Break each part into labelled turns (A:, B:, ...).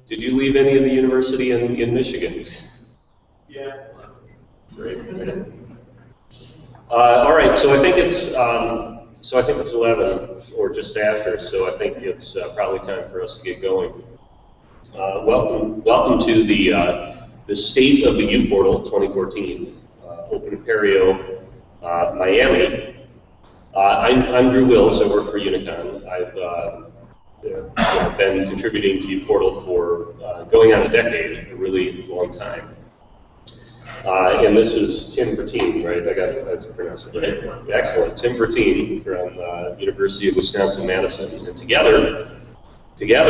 A: Did you leave any of the university in Michigan?
B: Yeah.
A: Great. All right, so I think it's 11 or just after, so I think it's probably time for us to get going. Welcome to the State of the uPortal 2014, Open Apereo, Miami. I'm Drew Wills. I work for Unicon. I've been contributing to uPortal for going on a decade, a really long time. And this is Tim Bertine, right? That's pronounced it right. Excellent. Tim Bertine from University of Wisconsin-Madison. And together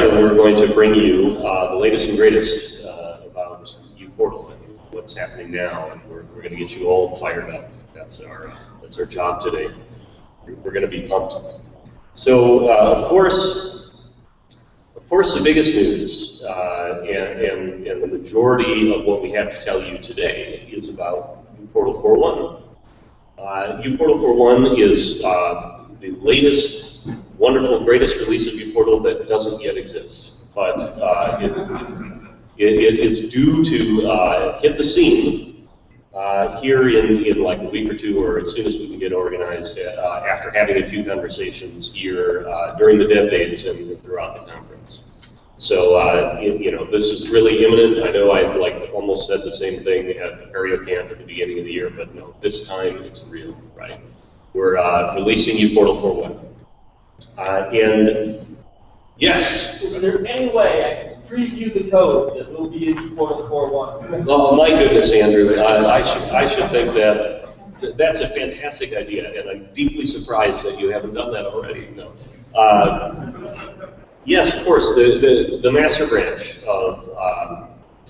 A: we're going to bring you the latest and greatest about uPortal and what's happening now. And we're going to get you all fired up. That's our job today. We're going to be pumped. So, of course, the biggest news and the majority of what we have to tell you today is about uPortal 4.1. uPortal 4.1 is the latest, wonderful, greatest release of uPortal that doesn't yet exist, but it's due to hit the scene here in like a week or two, or as soon as we can get organized, after having a few conversations here during the dev days and throughout the conference. So, this is really imminent. I know I almost said the same thing at Apereo Camp at the beginning of the year, but no, this time it's real, right? We're releasing uPortal 4.1. And yes?
B: Is there any way I can preview the code that will be in uPortal 4.1?
A: Oh my goodness, Andrew! I should think that's a fantastic idea, and I'm deeply surprised that you haven't done that already. No. Yes, of course. The master branch of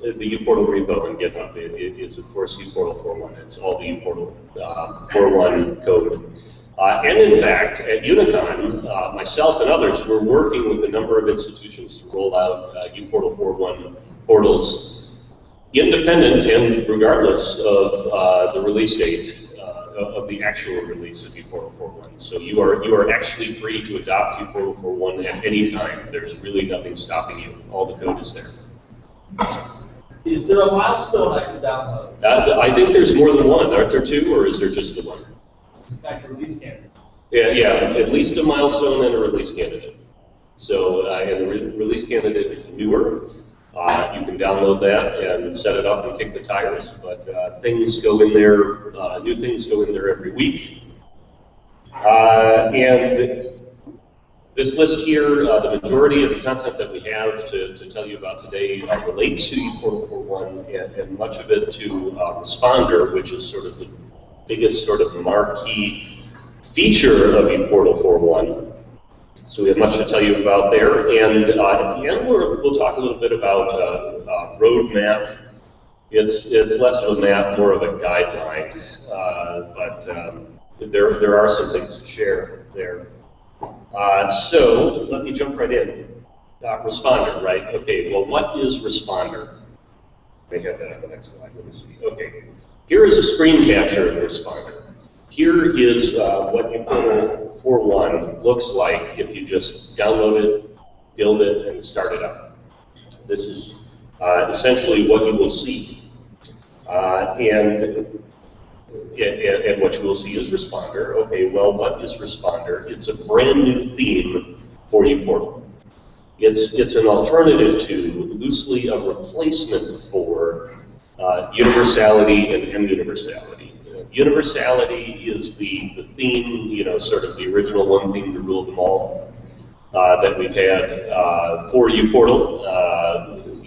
A: the uPortal repo in GitHub is of course uPortal 4.1. It's all the uPortal 4.1 code. And in fact, at Unicon, myself and others were working with a number of institutions to roll out uPortal 4.1 portals, independent and regardless of the release date of the actual release of uPortal 4.1. So you are actually free to adopt uPortal 4.1 at any time. There's really nothing stopping you. All the code is there.
B: Is there a milestone I can download?
A: I think there's more than one. Aren't there two, or is there just the one?
B: In fact, release candidate.
A: Yeah, at least a milestone and a release candidate. So, and the release candidate is newer. You can download that and set it up and kick the tires, but things go in there, new things go in there every week. And this list here, the majority of the content that we have to tell you about today relates to uPortal 4.1 and much of it to Responder, which is sort of the biggest sort of marquee feature of uPortal 4.1. So we have much to tell you about there, and at the end we'll talk a little bit about roadmap. It's less of a map, more of a guideline, but there are some things to share there. So let me jump right in. Responder, right? Okay. Well, what is Responder? May have that on the next slide. Let me see. Okay. Here is a screen capture of the Responder. Here is what uPortal 4.1 looks like if you just download it, build it, and start it up. This is essentially what you will see. And what you will see is Responder. Okay, well, what is Responder? It's a brand new theme for uPortal. It's an alternative to, loosely a replacement for universality and M-universality. Universality is the theme, sort of the original one theme to rule them all that we've had for uPortal.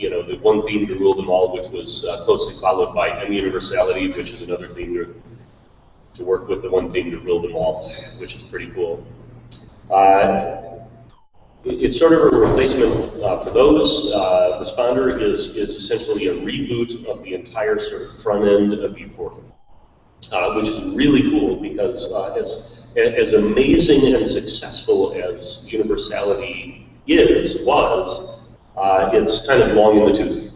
A: The one theme to rule them all, which was closely followed by M-universality, which is another theme to work with the one theme to rule them all, which is pretty cool. It's sort of a replacement for those. Responder is essentially a reboot of the entire sort of front end of uPortal. Which is really cool because as amazing and successful as universality was, it's kind of long in the tooth.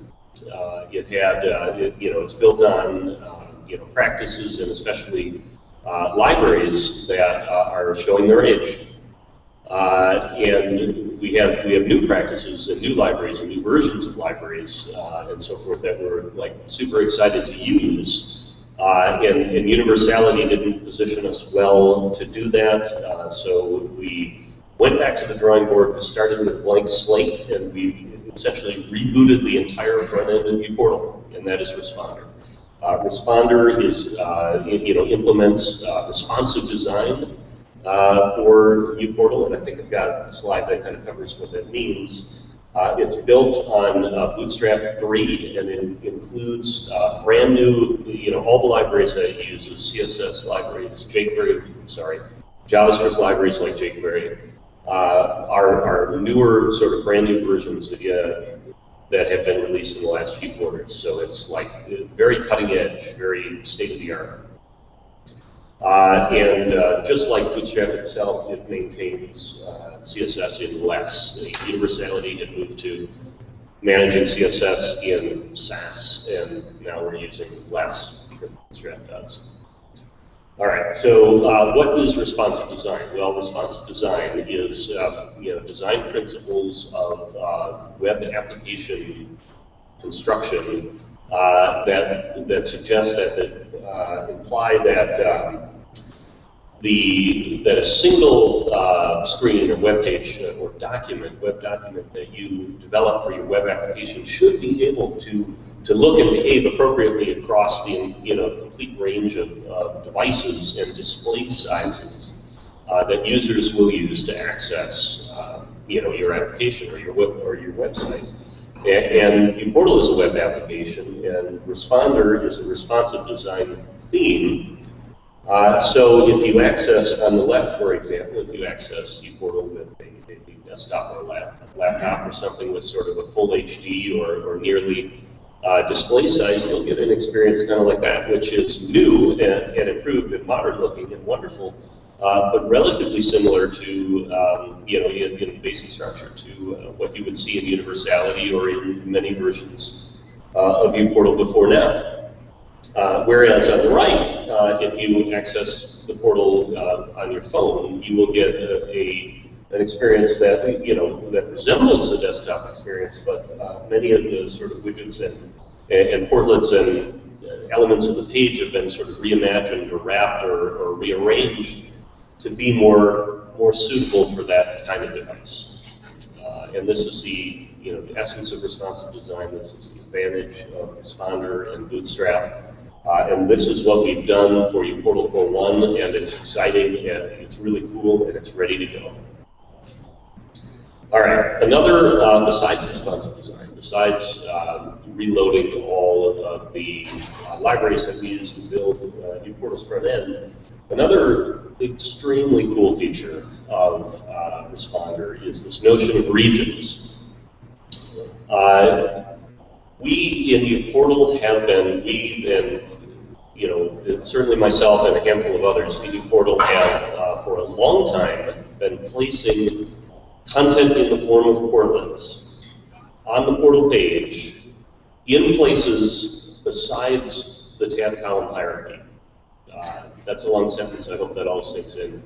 A: It's built on practices and especially libraries that are showing their age. And we have new practices and new libraries and new versions of libraries and so forth that we're like super excited to use. And universality didn't position us well to do that, so we went back to the drawing board. We started with a blank slate, and we essentially rebooted the entire front end of uPortal, and that is Responder. Responder is implements responsive design for uPortal, and I think I've got a slide that kind of covers what that means. It's built on Bootstrap 3, and it includes brand new, all the libraries that it uses, CSS libraries, JavaScript libraries like jQuery, are newer, sort of brand new versions that have been released in the last few quarters. So it's like very cutting edge, very state of the art. Just like Bootstrap itself, it maintains CSS in less. The universality had moved to managing CSS in Sass, and now we're using less because Bootstrap does. All right, so what is responsive design? Well, responsive design is design principles of web application construction that suggest that imply that that a single screen or web page or web document that you develop for your web application should be able to look and behave appropriately across the complete range of devices and display sizes that users will use to access your application or your website. And uPortal is a web application, and Responder is a responsive design theme. So if you access, on the left, for example, if you access uPortal with a desktop or a laptop or something with sort of a full HD or nearly display size, you'll get an experience kind of like that, which is new and improved and modern looking and wonderful, but relatively similar to, in basic structure to what you would see in Universality or in many versions of uPortal before now. Whereas on the right, if you access the portal on your phone, you will get an experience that that resembles the desktop experience, but many of the sort of widgets and portlets and elements of the page have been sort of reimagined or wrapped or rearranged to be more suitable for that kind of device. And this is the essence of responsive design. This is the advantage of Responder and Bootstrap. And this is what we've done for uPortal 4.1, and it's exciting, and it's really cool, and it's ready to go. All right, another, besides responsive design, besides reloading all of the libraries that we use to build uPortal's front end, another extremely cool feature of Responder is this notion of regions. We in uPortal have been, certainly myself and a handful of others in uPortal have for a long time been placing content in the form of portlets on the portal page in places besides the tab column hierarchy. That's a long sentence. I hope that all sinks in.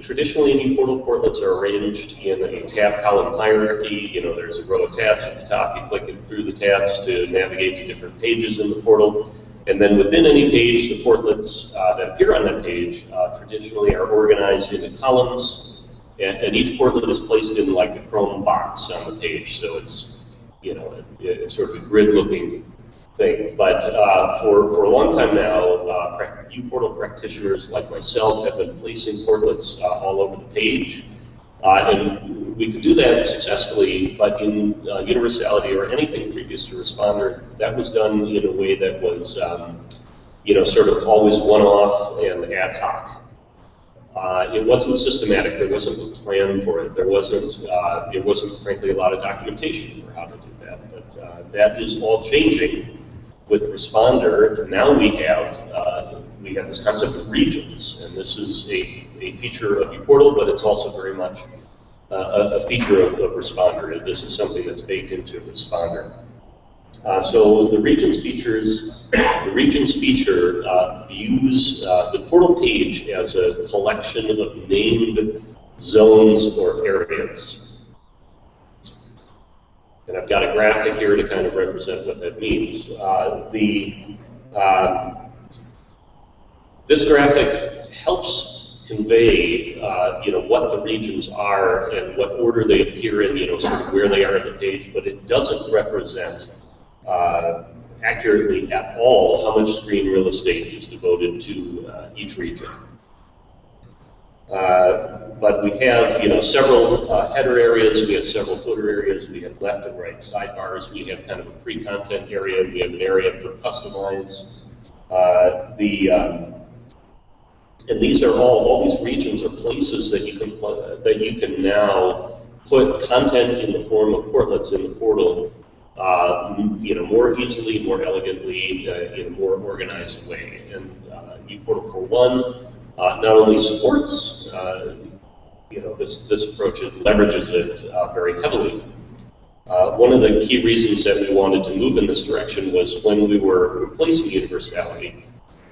A: Traditionally in uPortal, portlets are arranged in a tab column hierarchy. There's a row of tabs at the top. You click it through the tabs to navigate to different pages in the portal. And then within any page, the portlets that appear on that page traditionally are organized into columns. And each portlet is placed in like a Chrome box on the page. So it's, it's sort of a grid-looking thing. But for a long time now, uPortal practitioners like myself have been placing portlets all over the page. And we could do that successfully, but in Universality or anything previous to Responder, that was done in a way that was, sort of always one-off and ad hoc. It wasn't systematic. There wasn't a plan for it. There wasn't frankly a lot of documentation for how to do that. But that is all changing with Responder. Now we have this concept of regions, and this is a feature of uPortal, but it's also very much a feature of Responder. This is something that's baked into Responder. So the regions feature views the portal page as a collection of named zones or areas. And I've got a graphic here to kind of represent what that means. This graphic helps convey, what the regions are and what order they appear in, sort of where they are on the page, but it doesn't represent accurately at all how much screen real estate is devoted to each region. But we have, several header areas, we have several footer areas, we have left and right sidebars, we have kind of a pre-content area, we have an area for customize. And these are all these regions are places that you can now put content in the form of portlets in the portal, more easily, more elegantly, in a more organized way. And uPortal for One not only supports, this approach, it leverages it very heavily. One of the key reasons that we wanted to move in this direction was when we were replacing universality.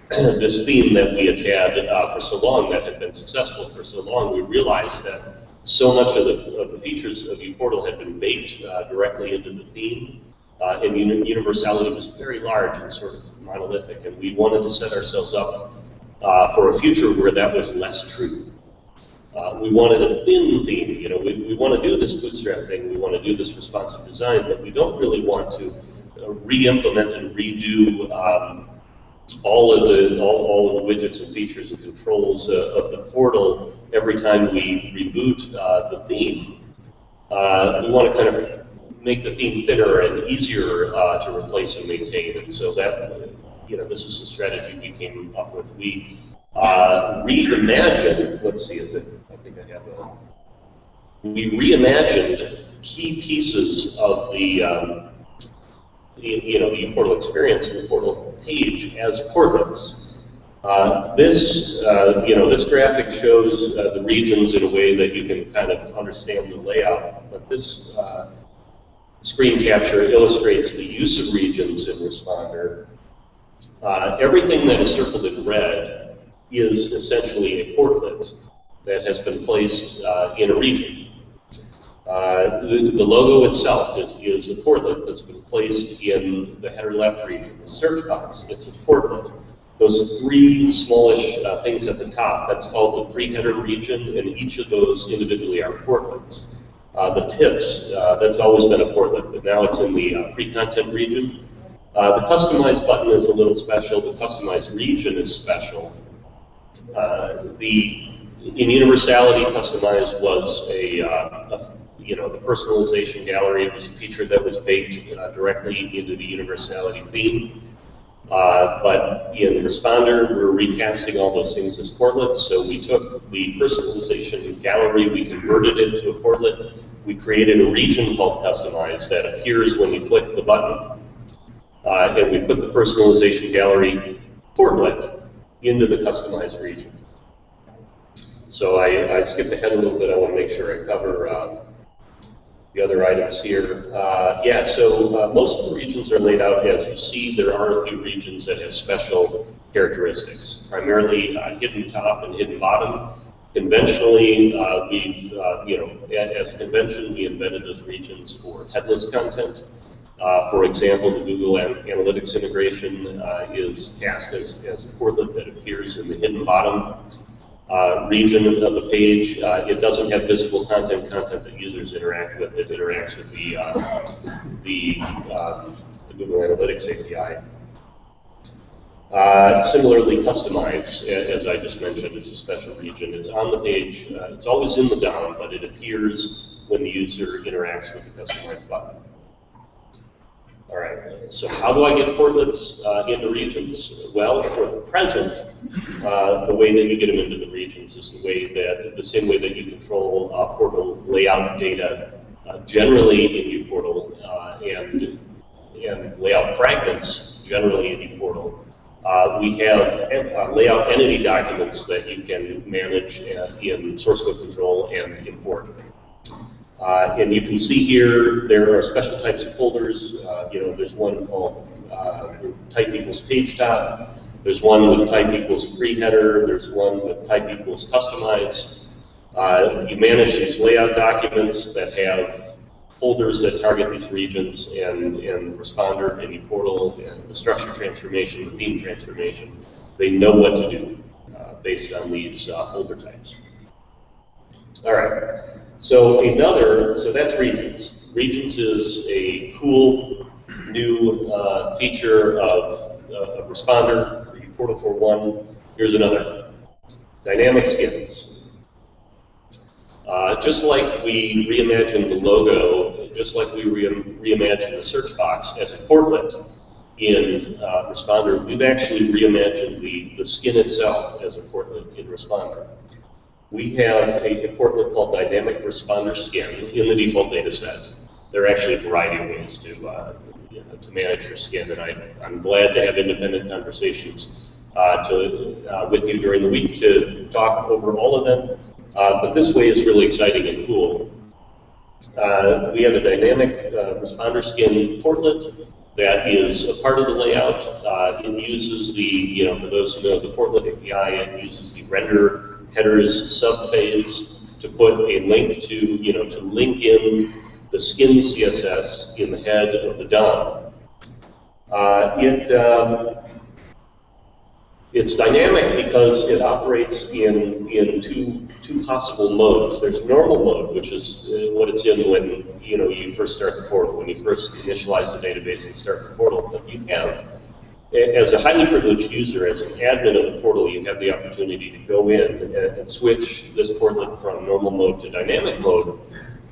A: This theme that we had for so long, that had been successful for so long, we realized that so much of the features of uPortal had been baked directly into the theme, and universality was very large and sort of monolithic, and we wanted to set ourselves up for a future where that was less true. We wanted a thin theme, we want to do this bootstrap thing, we want to do this responsive design, but we don't really want to re-implement and redo all of the widgets and features and controls of the portal every time we reboot the theme. We want to kind of make the theme thinner and easier to replace and maintain, and so that, this is the strategy we came up with. We reimagined, let's see, we reimagined key pieces of the the uPortal experience and the portal page as portlets. This graphic shows the regions in a way that you can kind of understand the layout, but this screen capture illustrates the use of regions in Responder. Everything that is circled in red is essentially a portlet that has been placed in a region. The logo itself is a portlet that's been placed in the header left region. The search box, it's a portlet. Those three smallish things at the top, that's called the pre-header region, and each of those individually are portlets. The tips, that's always been a portlet, but now it's in the pre-content region. The customize button is a little special. The customize region is special. In universality, customize was the personalization gallery. It was a feature that was baked directly into the universality theme. But in Responder, we're recasting all those things as portlets. So we took the personalization gallery, we converted it to a portlet. We created a region called Customize that appears when you click the button. And we put the personalization gallery portlet into the customized region. So I skipped ahead a little bit. I want to make sure I cover the other items here. So most of the regions are laid out as you see. There are a few regions that have special characteristics, primarily hidden top and hidden bottom. Conventionally, as a convention, we invented those regions for headless content. For example, the Google Analytics integration is cast as a portlet that appears in the hidden bottom region of the page. It doesn't have visible content that users interact with. It interacts with the Google Analytics API. Similarly, Customize, as I just mentioned, is a special region. It's on the page. It's always in the DOM, but it appears when the user interacts with the Customize button. All right, so how do I get portlets into regions? Well, for the present, the way that you get them into the regions is the same way that you control portal layout data generally in uPortal and layout fragments generally in uPortal. We have layout entity documents that you can manage in source code control and import. And you can see here there are special types of folders. There's one called type equals page top. There's one with type equals pre-header. There's one with type equals customize. You manage these layout documents that have folders that target these regions, and responder and uPortal and the structure transformation, the theme transformation. They know what to do based on these folder types. All right. So that's regions. Regions is a cool new feature of Responder for uPortal 4.1. Here's another. Dynamic skins. Just like we reimagined the logo, just like we reimagined the search box as a portlet in Responder, we've actually reimagined the skin itself as a portlet in Responder. We have a portlet called Dynamic Responder Skin in the default data set. There are actually a variety of ways to manage your skin, and I'm glad to have independent conversations with you during the week to talk over all of them. But this way is really exciting and cool. We have a dynamic responder skin portlet that is a part of the layout. It uses for those who know the portlet API, it uses the render headers subphase to put a link to link in the skin CSS in the head of the DOM. It's dynamic because it operates in two possible modes. There's normal mode, which is what it's in when you first start the portal, when you first initialize the database and start the portal. But you have, as a highly privileged user, as an admin of the portal, you have the opportunity to go in and switch this portlet from normal mode to dynamic mode,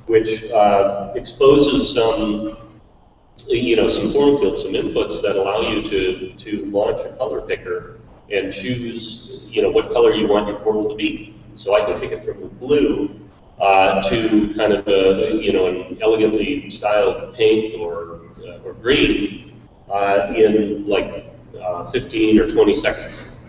A: which exposes some form fields, some inputs that allow you to launch a color picker and choose, what color you want your portal to be. So I can take it from the blue to kind of an elegantly styled pink or green in like 15 or 20 seconds,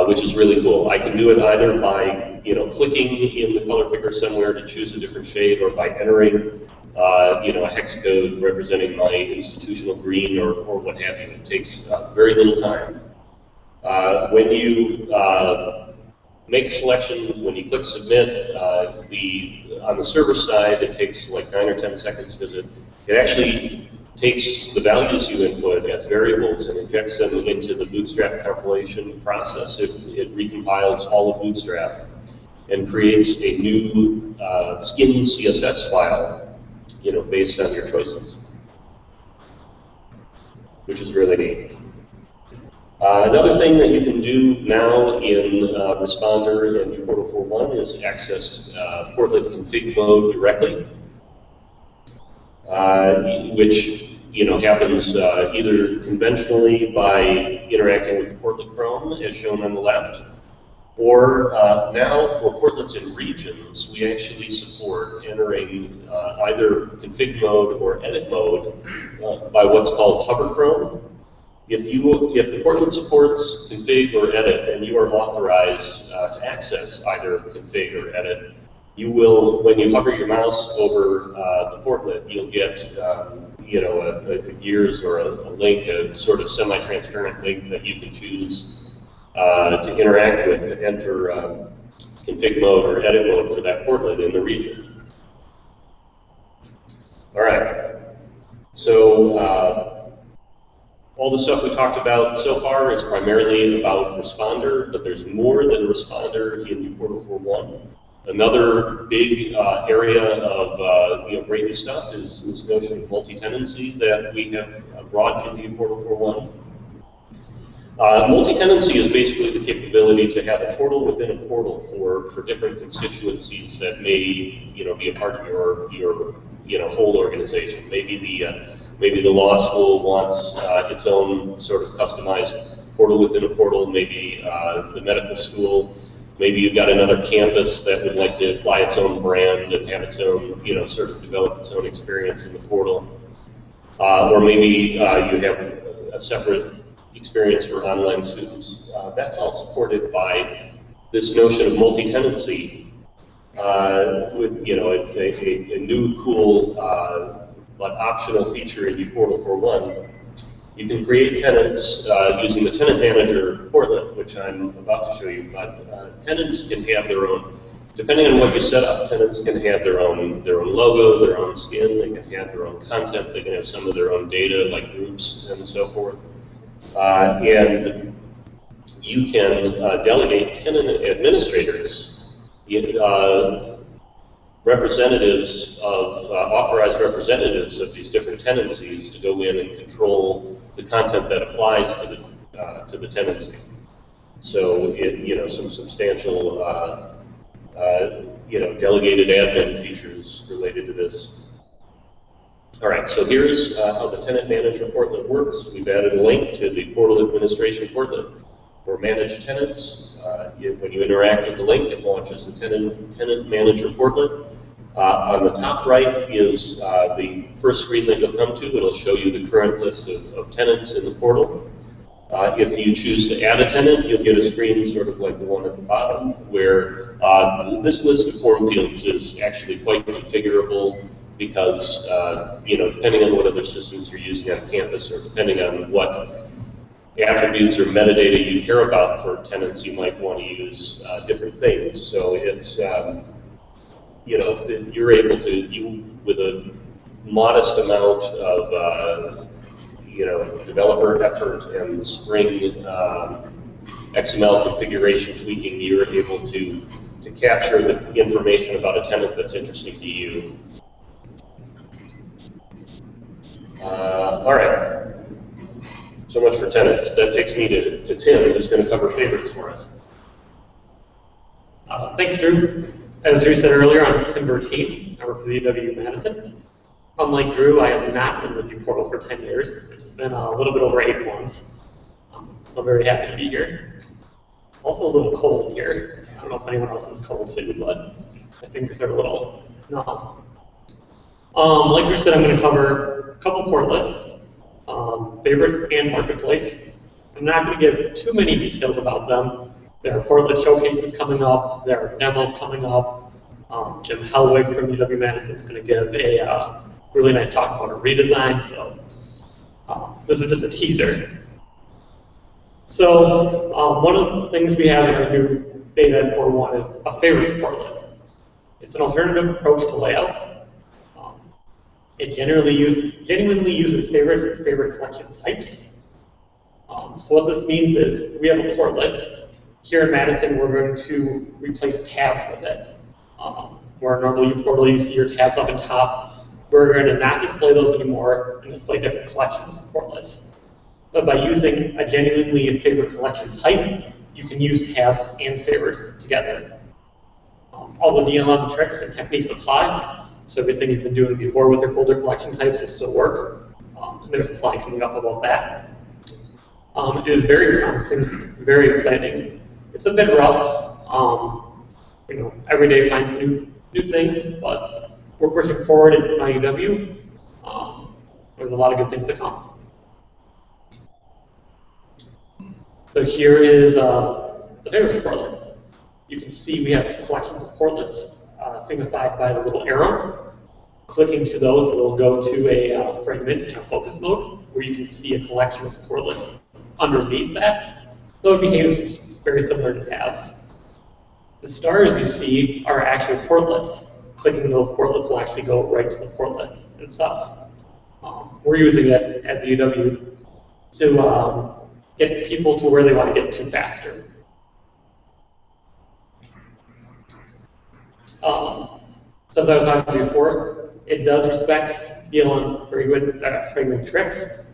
A: which is really cool. I can do it either by clicking in the color picker somewhere to choose a different shade, or by entering a hex code representing my institutional green or what have you. It takes very little time. When you make a selection, when you click submit, on the server side, it takes like 9 or 10 seconds because it actually takes the values you input as variables and injects them into the Bootstrap compilation process. It recompiles all of Bootstrap and creates a new skin CSS file, based on your choices, which is really neat. Another thing that you can do now in Responder and uPortal 4.1 is access portlet config mode directly, which happens either conventionally by interacting with portlet Chrome, as shown on the left, or now for portlets in regions, we actually support entering either config mode or edit mode by what's called hover Chrome. If the portlet supports config or edit, and you are authorized to access either config or edit, you will, when you hover your mouse over the portlet, you'll get a gears or a link, a sort of semi-transparent link that you can choose to interact with to enter config mode or edit mode for that portlet in the region. All right. So all the stuff we talked about so far is primarily about Responder, but there's more than Responder in uPortal 4.1. Another big area of great new stuff is this notion of multi-tenancy that we have brought into uPortal 4.1. Multi-tenancy is basically the capability to have a portal within a portal for different constituencies that may be a part of your whole organization. Maybe the law school wants its own sort of customized portal within a portal. Maybe the medical school. Maybe you've got another campus that would like to apply its own brand and have its own, sort of develop its own experience in the portal. Or maybe you have a separate experience for online students. That's all supported by this notion of multi-tenancy, with a new cool but optional feature in uPortal 4.1. You can create tenants using the tenant manager portlet, which I'm about to show you. But tenants can have their own, depending on what you set up. Tenants can have their own logo, their own skin. They can have their own content. They can have some of their own data, like groups and so forth. And you can delegate tenant administrators, representatives of authorized representatives of these different tenancies to go in and control the content that applies to the tenancy. So some substantial delegated admin features related to this. All right, so here's how the tenant manager portlet works. We've added a link to the portal administration portlet for managed tenants. When you interact with the link, it launches the tenant manager portlet. On the top right is the first screen that you'll come to. It'll show you the current list of tenants in the portal. If you choose to add a tenant, you'll get a screen sort of like the one at the bottom, where this list of form fields is actually quite configurable because, depending on what other systems you're using on campus, or depending on what attributes or metadata you care about for tenants, you might want to use different things. So it's, you're able to, with a modest amount of, developer effort and Spring XML configuration tweaking, you're able to capture the information about a tenant that's interesting to you. All right. So much for tenants. That takes me to Tim, who's going to cover favorites for us.
C: Thanks, Drew. As Drew said earlier, I'm Tim Bertine. I work for the UW-Madison. Unlike Drew, I have not been with uPortal for 10 years. It's been a little bit over 8 months. So I'm very happy to be here. It's also a little cold in here. I don't know if anyone else is cold too, but my fingers are a little numb. Like Drew said, I'm going to cover a couple portlets, favorites and marketplace. I'm not going to give too many details about them. There are portlet showcases coming up. There are demos coming up. Jim Hellwig from UW-Madison is going to give a really nice talk about a redesign. So this is just a teaser. So one of the things we have in our new beta in 4.1 is a favorites portlet. It's an alternative approach to layout. It genuinely uses favorites and favorite collection types. So what this means is we have a portlet. Here in Madison, we're going to replace tabs with it. Where normally uPortal, you see your tabs up and top. We're going to not display those anymore and display different collections of portlets. But by using a genuinely favorite collection type, you can use tabs and favorites together. All the DLM tricks and techniques apply, so everything you've been doing before with your folder collection types will still work. And there's a slide coming up about that. It is very promising, very exciting. It's a bit rough. Every day finds new things, but we're pushing forward at IUW. There's a lot of good things to come. So here is the favorites portlet. You can see we have collections of portlets signified by the little arrow. Clicking to those will go to a fragment in a focus mode, where you can see a collection of portlets underneath that. So it behaves very similar to tabs. The stars you see are actual portlets. Clicking those portlets will actually go right to the portlet itself. We're using it at the UW to get people to where they want to get to faster. So as I was talking about before, it does respect DLM fragment tricks.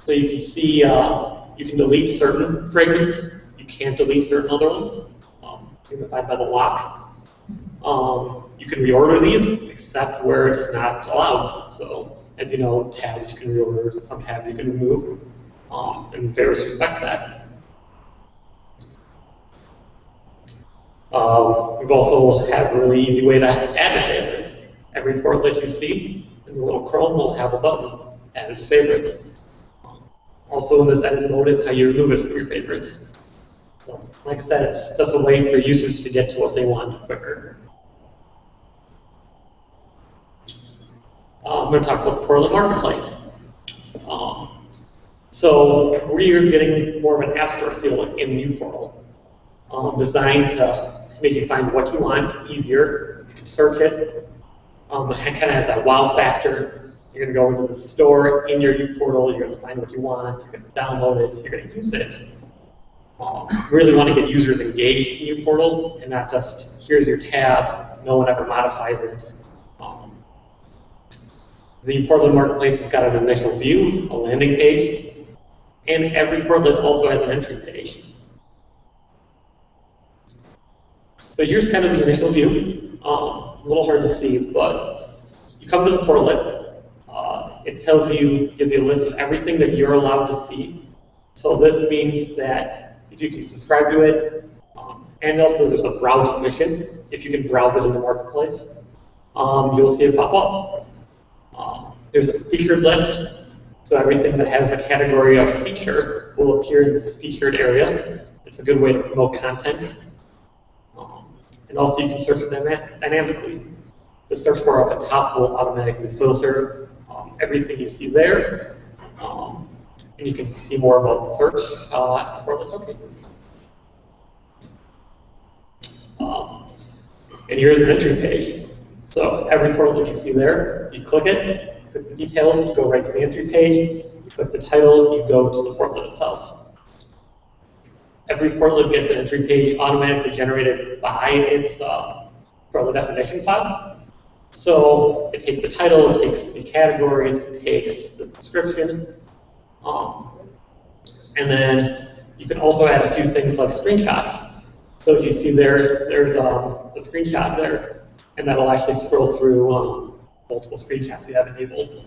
C: So you can see you can delete certain fragments. You can't delete certain other ones, signified by the lock. You can reorder these, except where it's not allowed. So as you know, tabs you can reorder, some tabs you can remove, and favorites respects that. We've also have a really easy way to add to favorites. Every portlet you see in the little Chrome will have a button, added to favorites. Also in this edit mode is how you remove it from your favorites. So like I said, it's just a way for users to get to what they want quicker. I'm going to talk about the Portland Marketplace. So we're getting more of an app store feel in uPortal, designed to make you find what you want easier. You can search it. It kind of has that wow factor. You're going to go into the store in your uPortal. You're going to find what you want. You're going to download it. You're going to use it. Really want to get users engaged in uPortal and not just here's your tab. No one ever modifies it. The Portland Marketplace has got an initial view, a landing page, and every portlet also has an entry page. So here's kind of the initial view. A little hard to see, but you come to the portlet. It tells you, gives you a list of everything that you're allowed to see. So this means that if you can subscribe to it, and also there's a browse permission. If you can browse it in the marketplace, you'll see it pop up. There's a featured list, so everything that has a category of feature will appear in this featured area. It's a good way to promote content. And also you can search dynamically. The search bar up at the top will automatically filter everything you see there. And you can see more about the search at the Portland Showcases. And here's an entry page. So every portlet you see there, you click it, click the details, you go right to the entry page, you click the title, you go to the portlet itself. Every portlet gets an entry page automatically generated by its portlet definition file. So it takes the title, it takes the categories, it takes the description, and then you can also add a few things like screenshots. So if you see there's a screenshot there, and that'll actually scroll through multiple screenshots you have enabled.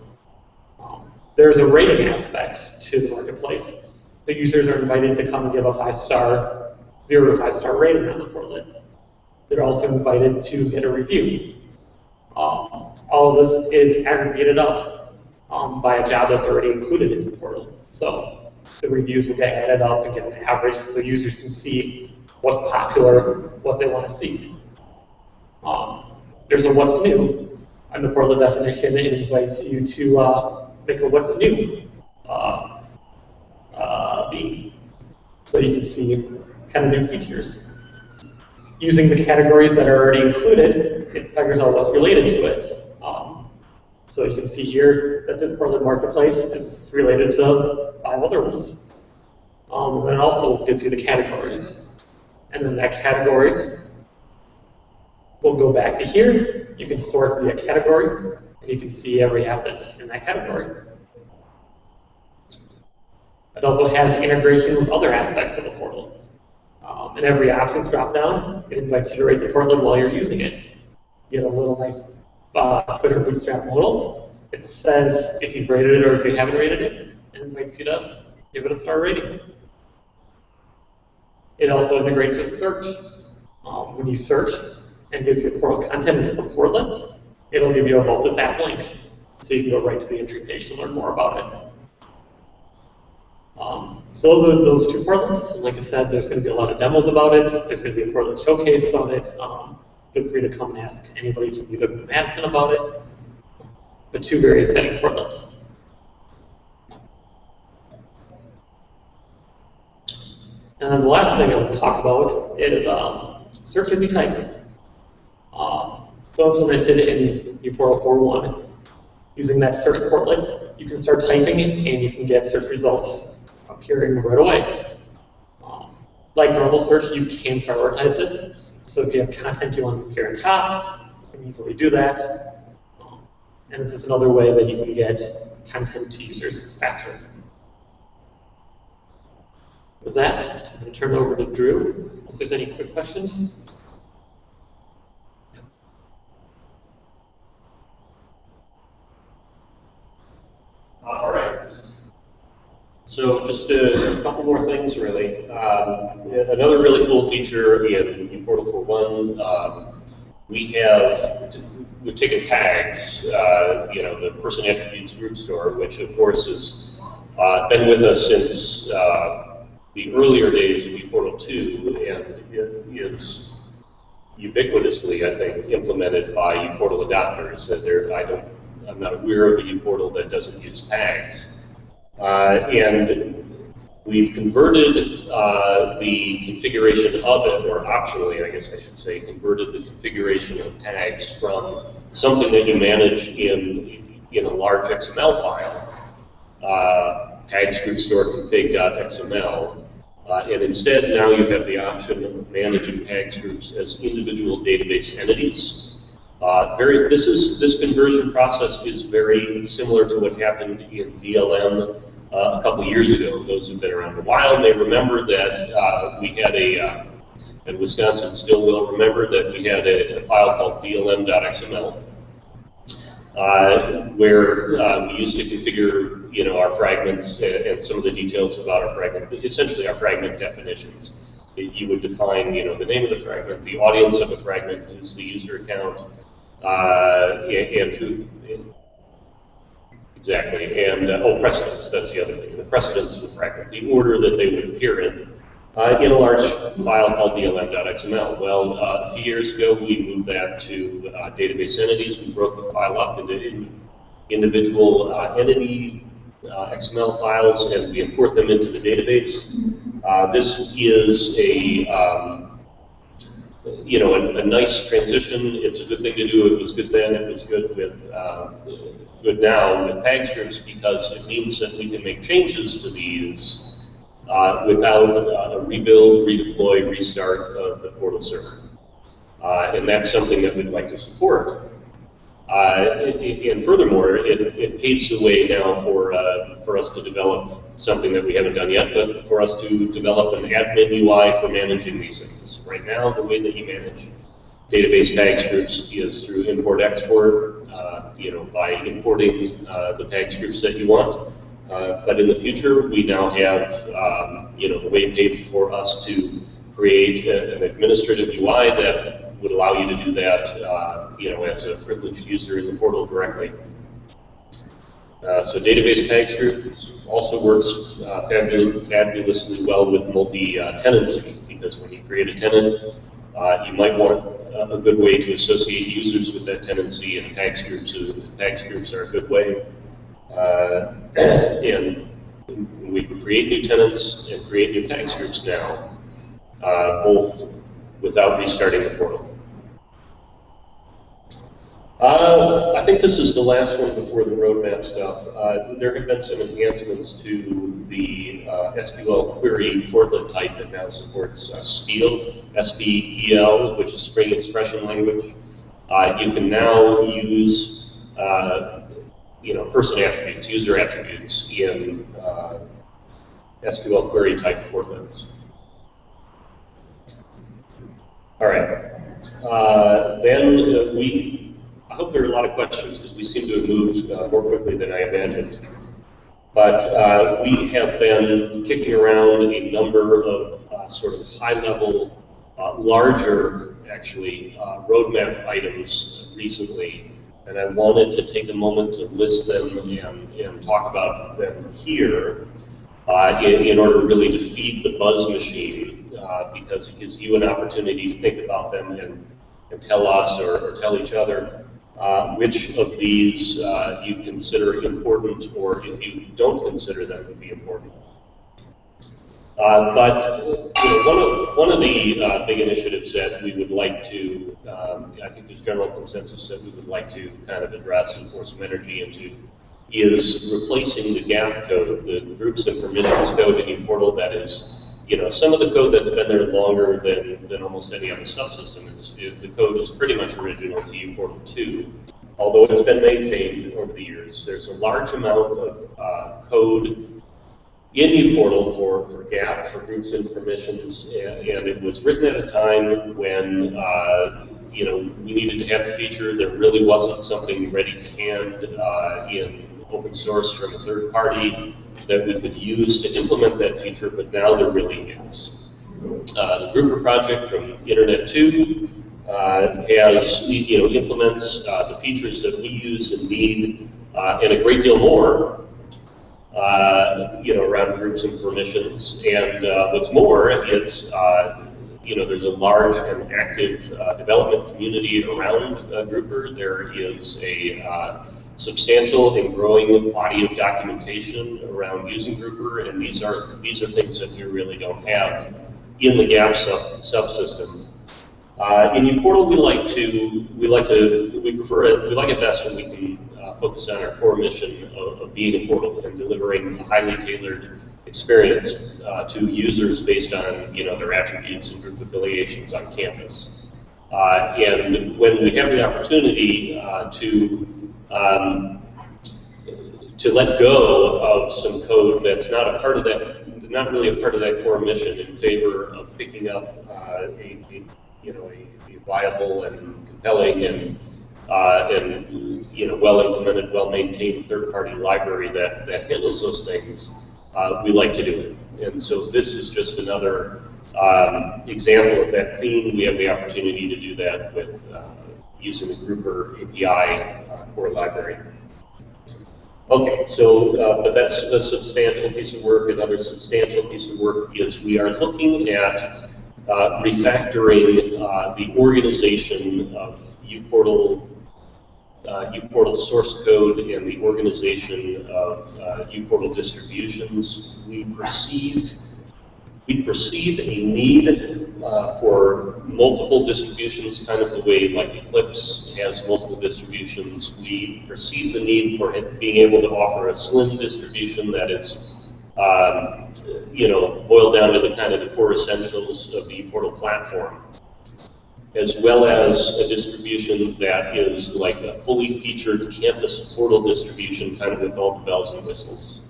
C: There's a rating aspect to the marketplace. The users are invited to come and give a 5-star, 0 to 5-star rating on the portlet. They're also invited to get a review. All of this is aggregated up by a job that's already included in the portal. So the reviews will get added up and get an average so users can see what's popular, what they want to see. There's a what's new. On the portlet definition, it invites you to make a what's new beam. So you can see kind of new features. Using the categories that are already included, it figures out what's related to it. So you can see here that this Portland Marketplace is related to 5 other ones. And then it also gives you the categories. And then that categories will go back to here. You can sort via category, and you can see every app that's in that category. It also has integration with other aspects of the portal. In every options drop-down, it invites you to rate the portlet while you're using it. You get a little nice Twitter Bootstrap modal. It says if you've rated it or if you haven't rated it, and invites you to give it a star rating. It also integrates with search. When you search and gives you portal content and it's a portlet, it'll give you a About This App link. So you can go right to the entry page to learn more about it. So those are those 2 portlets. Like I said, there's going to be a lot of demos about it. There's going to be a portlet showcase about it. Feel free to come and ask anybody from Madison about it. But 2 very exciting portlets. And then the last thing I want to talk about is search as you type. So implemented in uPortal 4.1, using that search portlet, you can start typing and you can get search results appearing right away. Like normal search, you can prioritize this. So if you have content you want to appear on top, you can easily do that. And this is another way that you can get content to users faster. With that, I'm going to turn it over to Drew, unless there's any quick questions.
A: All right. So just a couple more things, really. Another really cool feature in uPortal 4.1, we've taken tags, the person attributes group store, which of course has been with us since the earlier days of uPortal 2, and it is ubiquitously, I think, implemented by uPortal adopters. aware of a uPortal that doesn't use tags. And we've converted the configuration of it, or optionally, I guess I should say, converted the configuration of tags from something that you manage in a large XML file, tags group store config.xml, and instead now you have the option of managing tags groups as individual database entities. This conversion process is very similar to what happened in DLM a couple years ago. Those who've been around a while may remember that we had and Wisconsin still will remember that we had a file called dlm.xml, where we used to configure, our fragments and some of the details about our fragment, essentially our fragment definitions. You would define, the name of the fragment, the audience of a fragment, who's the user account, and who, exactly, and precedence, that's the other thing, the precedence of the fragment, the order that they would appear in a large file called dlm.xml. Well, a few years ago, we moved that to database entities. We broke the file up into individual entity XML files, and we import them into the database. This is a nice transition. It's a good thing to do. It was good then. It was good good now with tags groups, because it means that we can make changes to these without a rebuild, redeploy, restart of the portal server. And that's something that we'd like to support. And furthermore, it paves the way now for us to develop something that we haven't done yet, but for us to develop an admin UI for managing these things. Right now, the way that you manage database tags groups is through import-export, by importing the tags groups that you want. But in the future, we now have the way paved for us to create an administrative UI that would allow you to do that, as a privileged user in the portal directly. So database tags groups also works fabulously well with multi-tenancy, because when you create a tenant, you might want a good way to associate users with that tenancy, and tags groups are a good way. And we can create new tenants and create new tags groups now, both without restarting the portal. I think this is the last one before the roadmap stuff. There have been some enhancements to the SQL query portlet type that now supports SPEL, S-P-E-L, which is String Expression Language. You can now use person attributes, user attributes in SQL query type portlets. All right. Then I hope there are a lot of questions, because we seem to have moved more quickly than I imagined. But we have been kicking around a number of sort of high-level, larger, actually, roadmap items recently. And I wanted to take a moment to list them and talk about them here in order really to feed the buzz machine, because it gives you an opportunity to think about them and tell us or tell each other which of these you consider important, or if you don't consider them to be important. But one of the big initiatives that we would like to, I think there's general consensus that we would like to kind of address and pour some energy into, is replacing the gap code, the groups and permissions code in uPortal that is, some of the code that's been there longer than almost any other subsystem. The code is pretty much original to uPortal 2, although it's been maintained over the years. There's a large amount of code in uPortal for gap, for groups and permissions, and it was written at a time when we needed to have a feature. There really wasn't something ready to hand in open source from a third party that we could use to implement that feature, but now there really is. The Grouper project from Internet 2 has implements the features that we use and need, and a great deal more. Around groups and permissions, and what's more, it's there's a large and active development community around Grouper. There is a substantial and growing body of documentation around using Grouper, and these are things that we really don't have in the GAP subsystem. In uPortal, we like it best when we can focus on our core mission of being a portal and delivering a highly tailored experience to users based on their attributes and group affiliations on campus. And when we have the opportunity to let go of some code that's not a part of that, not really a part of that core mission, in favor of picking up a viable and compelling and well-implemented, well-maintained third-party library that handles those things, we like to do it. And so this is just another example of that theme. We have the opportunity to do that with using the Grouper API core library. Okay, so but that's a substantial piece of work. Another substantial piece of work is we are looking at refactoring the organization of uPortal source code and the organization of uPortal distributions. We perceive a need for multiple distributions, kind of the way like Eclipse has multiple distributions. We perceive the need for being able to offer a slim distribution that is boiled down to the kind of the core essentials of the uPortal platform, as well as a distribution that is like a fully featured campus portal distribution, kind of with all the bells and whistles.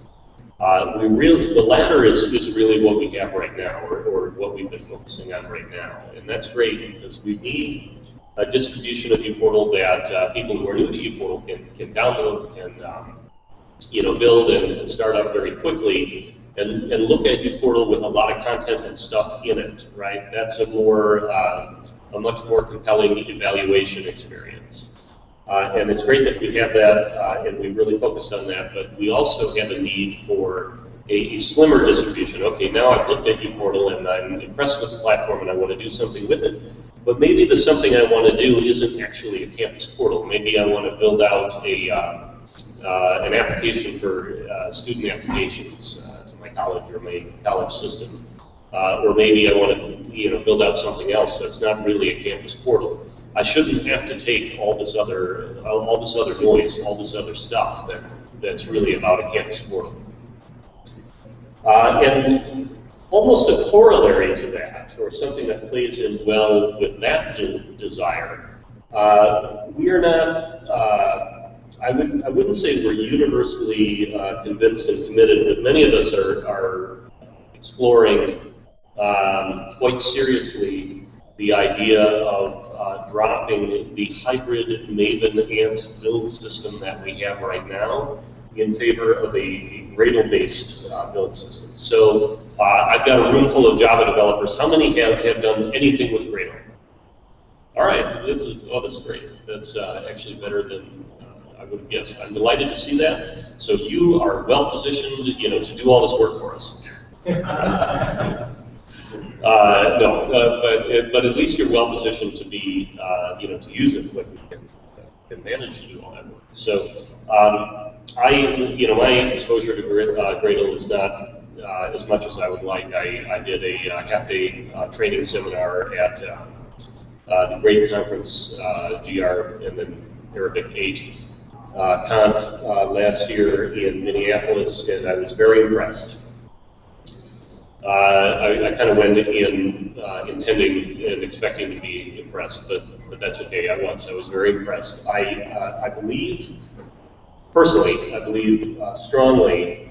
A: The latter is really what we have right now, or what we've been focusing on right now, and that's great because we need a distribution of uPortal that people who are new to uPortal can download, can build and start up very quickly, and look at uPortal with a lot of content and stuff in it, right? That's a much more compelling evaluation experience. And it's great that we have that, and we really focused on that, but we also have a need for a slimmer distribution. Okay, now I've looked at uPortal and I'm impressed with the platform and I want to do something with it, but maybe the something I want to do isn't actually a campus portal. Maybe I want to build out an application for student applications to my college or my college system. Or maybe I want to build out something else that's not really a campus portal. I shouldn't have to take all this other noise, all this other stuff that's really about a campus portal. And almost a corollary to that, or something that plays in well with that desire, we are not. I wouldn't say we're universally convinced and committed, but many of us are exploring quite seriously the idea of dropping the hybrid Maven-Ant build system that we have right now in favor of a Gradle-based build system. So I've got a room full of Java developers. How many have done anything with Gradle? All right, this is great. That's actually better than I would have guessed. I'm delighted to see that. So you are well positioned, to do all this work for us. But at least you're well positioned to be, to use it when you can manage to do all that work. So my exposure to Gradle is not as much as I would like. I did a half-day training seminar at the Great Conference, GR, and then Arabic 8 Conf last year in Minneapolis, and I was very impressed. I kind of went in intending and expecting to be impressed, but that's okay. I was very impressed. I believe, personally, strongly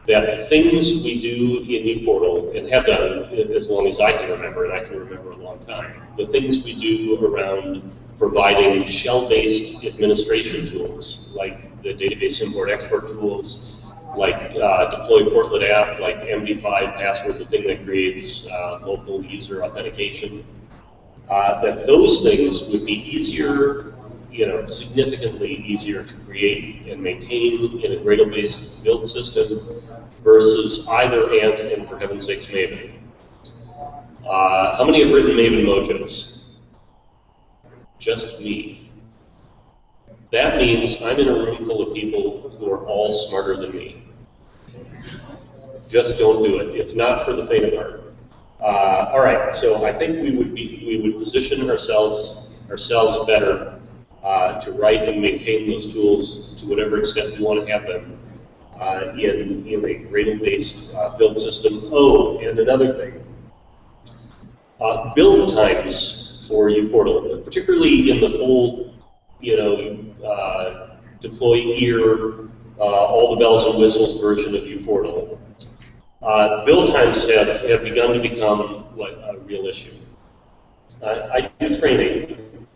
A: that the things we do in uPortal, and have done as long as I can remember, and I can remember a long time, the things we do around providing shell-based administration tools, like the database import-export tools, like deploy portlet app, like MD5 password, the thing that creates local user authentication, that those things would be easier, significantly easier to create and maintain in a Gradle-based build system versus either Ant and, for heaven's sakes, Maven. How many have written Maven Mojos? Just me. That means I'm in a room full of people who are all smarter than me. Just don't do it. It's not for the faint of heart. All right, so I think we would position ourselves better to write and maintain those tools to whatever extent we want to have them in a Gradle-based build system. Oh, and another thing, build times for uPortal, particularly in the full, deploy here, all the bells and whistles version of uPortal. Build times have begun to become a real issue. I do training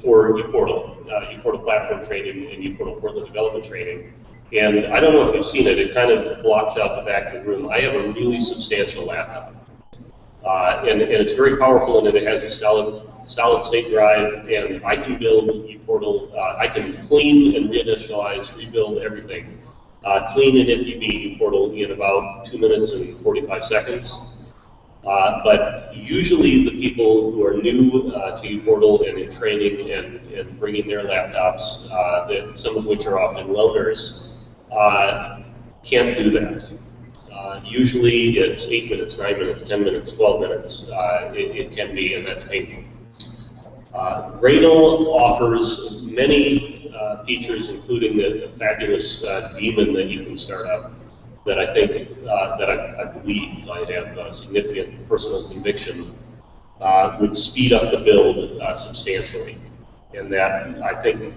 A: for uPortal, uPortal platform training and uPortal Portlet development training. And I don't know if you've seen it, it kind of blocks out the back of the room. I have a really substantial laptop. And it's very powerful, and it has a solid state drive, and I can build uPortal, I can clean and reinitialize, rebuild everything. Clean and FUB uPortal in about 2 minutes and 45 seconds. But usually the people who are new to uPortal and in training and bringing their laptops, some of which are often loaners, can't do that. Usually it's 8 minutes, 9 minutes, 10 minutes, 12 minutes. It can be, and that's painful. Gradle offers many features, including the fabulous daemon that you can start up, that I think, I believe, I have significant personal conviction, would speed up the build substantially. And that, I think,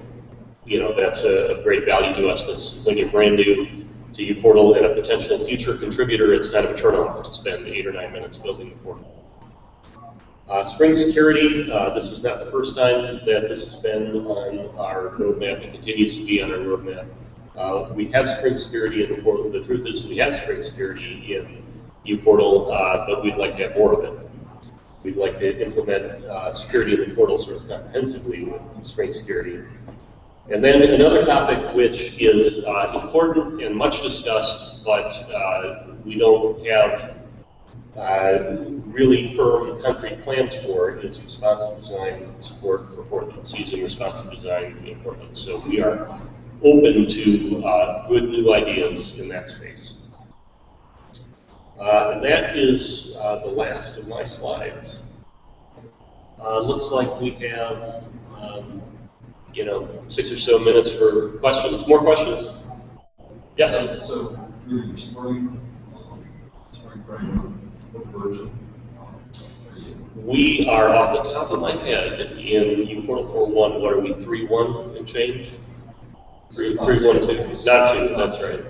A: that's a great value to us, because when you're brand new to uPortal and a potential future contributor, it's kind of a turnoff to spend 8 or 9 minutes building the portal. Spring security, this is not the first time that this has been on our roadmap. It continues to be on our roadmap. We have Spring security in the portal. The truth is we have Spring security in uPortal, but we'd like to have more of it. We'd like to implement security in the portal sort of comprehensively with Spring security. And then another topic which is important and much discussed, but we don't have really firm concrete plans for it, is responsive design support for Portlets, using responsive design in Portlets. So we are open to good new ideas in that space. And that is the last of my slides. Looks like we have 6 or so minutes for questions. More questions? Yes?
D: So for your spring framework, what version?
A: We are, off the top of my head, in uPortal 4.1, what are we, 3.1 and change? 3.1.2, not 2, that's right.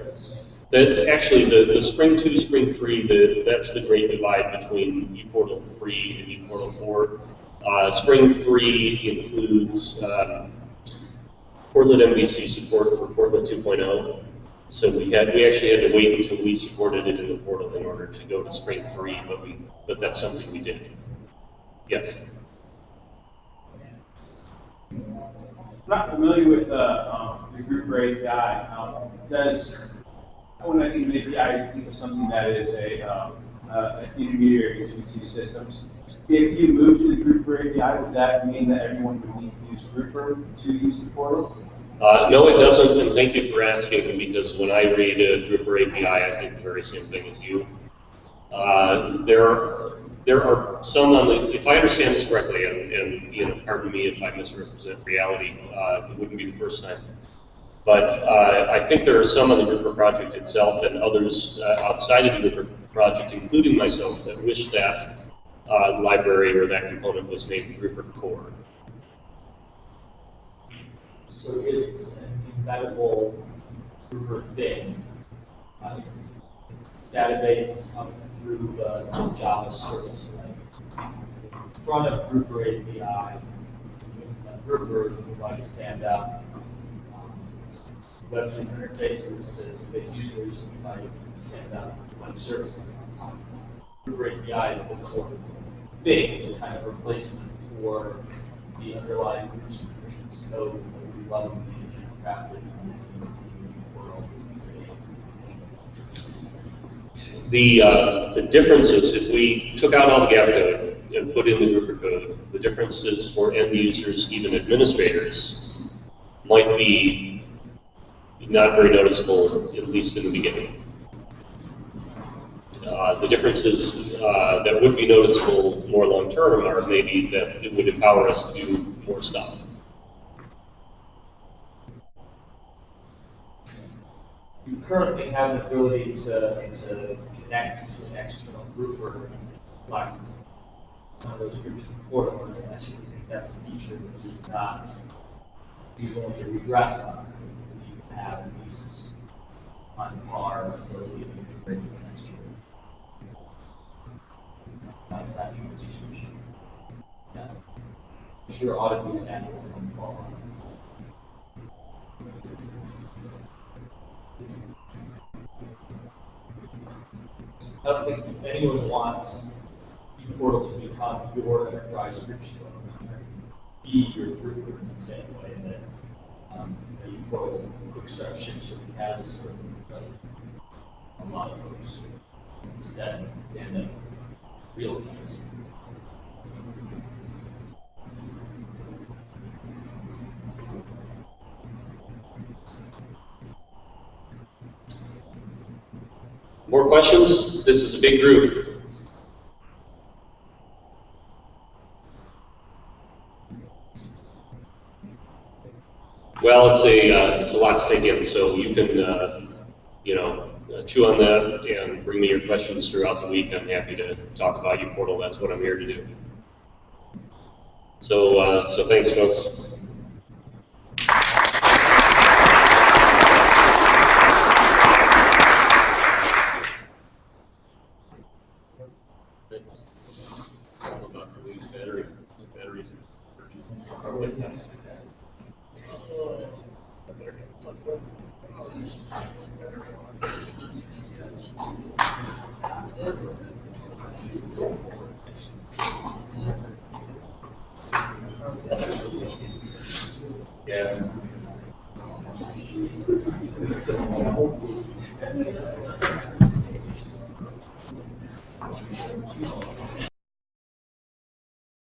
A: Actually, the Spring 2, Spring 3, that's the great divide between uPortal 3 and uPortal 4. Spring 3 includes Portlet MVC support for Portlet 2.0. So we actually had to wait until we supported it in the portal in order to go to Spring 3, but that's something we did. Yes?
B: I'm not familiar with the grouper API. When I think of API, I think of something that is an intermediary between two systems. If you move to the grouper API, does that mean that everyone would need to use grouper to use the portal?
A: No, it doesn't, and thank you for asking, because when I read a grouper API, I think the very same thing as you. There are some on the, if I understand this correctly, and pardon me if I misrepresent reality, it wouldn't be the first time. But I think there are some on the grouper project itself and others outside of the grouper project, including myself, that wish that library or that component was named grouper core.
E: So it's an embeddable grouper thing. It's database up through the Java service. Right? In front of grouper API, a grouper would like to stand up. Web user interfaces to base users would like to stand up web services. Grouper API is the core thing. It's a kind of replacement for the underlying permissions code that we love and crafted in the world.
A: The differences, if we took out all the gap code and put in the grouper code, the differences for end users, even administrators, might be not very noticeable, at least in the beginning. The differences that would be noticeable more long term are maybe that it would empower us to do more stuff.
E: You currently have an ability to connect to an external grouper like one of those groups in portal, and I actually think that's a feature that you're not going to regress on. You have at least on par ability to integrate with an external. That distribution. Yeah. Sure ought to be an annual phone call. I don't think anyone wants uPortal to become your enterprise group store. Be your group in the same way that uPortal quick start ships has for a lot of folks. Instead, stand up real keys.
A: More questions? This is a big group. Well, it's a lot to take in, so you can chew on that and bring me your questions throughout the week. I'm happy to talk about uPortal. That's what I'm here to do. So thanks, folks. I'm about to lose batteries. Yeah.